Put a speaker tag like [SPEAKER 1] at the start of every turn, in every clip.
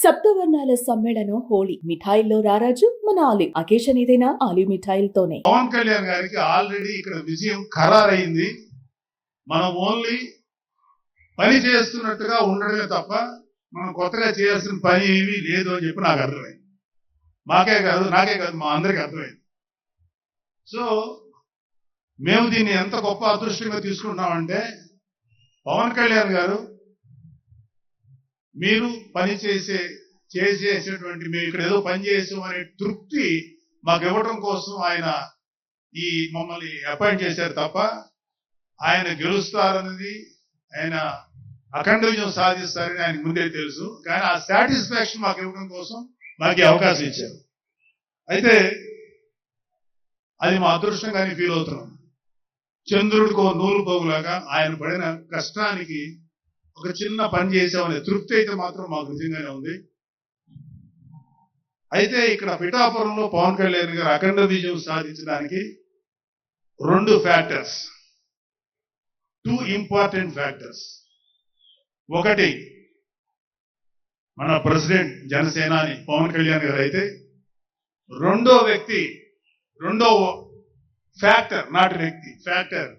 [SPEAKER 1] సప్తవర్ణాల సమ్మేళనం హోళీ మిఠాయిల్లో రారాజు మన ఆలివ్. అకేషన్ ఏదైనా ఆలివ్ మిఠాయిలతోనే.
[SPEAKER 2] పవన్ కళ్యాణ్ గారికి ఆల్రెడీ ఇక్కడ విజయం ఖరారైంది. మనం ఓన్లీ పని చేస్తున్నట్టుగా ఉండడమే తప్ప మనం కొత్తగా చేయాల్సిన పని ఏమీ లేదు అని చెప్పి నాకు అర్థమైంది. నాకే కాదు మా అందరికీ అర్థమైంది. సో మేము దీన్ని ఎంత గొప్ప అదృష్టంగా తీసుకుంటున్నామంటే, పవన్ కళ్యాణ్ గారు మీరు పని చేసేటువంటి మేము ఇక్కడ ఏదో పని చేసాం అనే తృప్తి మాకు ఇవ్వడం కోసం ఆయన ఈ మమ్మల్ని అపాయింట్ చేశారు తప్ప ఆయన గెలుస్తారన్నది, ఆయన అఖండ విజయం సాధిస్తారని ఆయనకు ముందే తెలుసు. కానీ ఆ సాటిస్ఫాక్షన్ మాకు ఇవ్వడం కోసం మాకు అవకాశం ఇచ్చారు. అయితే అది మా అదృష్టంగానే ఫీల్ అవుతున్నాం. చంద్రుడికో నూలు పోగులాగా ఆయన పడిన కష్టానికి ఒక చిన్న పని చేసామనే తృప్తి అయితే మాత్రం మాకు నిజంగానే ఉంది. అయితే ఇక్కడ పిఠాపురంలో పవన్ కళ్యాణ్ గారు అఖండ విజయం సాధించడానికి టూ ఇంపార్టెంట్ ఫ్యాక్టర్స్. ఒకటి, మన ప్రెసిడెంట్ జనసేనాని పవన్ కళ్యాణ్ గారు అయితే, రెండో ఫ్యాక్టర్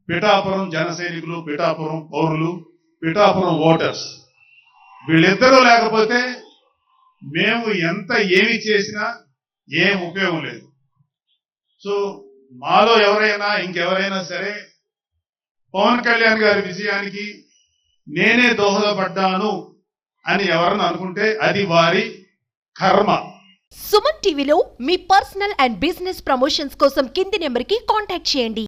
[SPEAKER 2] పిఠాపురం జన సైనికులు, పిఠాపురం పౌరులు, పిఠాపురం ఓటర్స్. వీళ్ళిద్దరూ లేకపోతే మేము ఏమి చేసినా ఏం ఉపయోగం లేదు. సో మాలో ఇంకెవరైనా సరే పవన్ కళ్యాణ్ గారి విజయానికి నేనే దోహదపడ్డాను అని ఎవరన్నా అనుకుంటే అది వారి కర్మ.
[SPEAKER 3] సుమన్ టీవీలో మీ పర్సనల్ అండ్ బిజినెస్ ప్రమోషన్స్ కోసం కింది నెంబర్కి కాంటాక్ట్ చేయండి.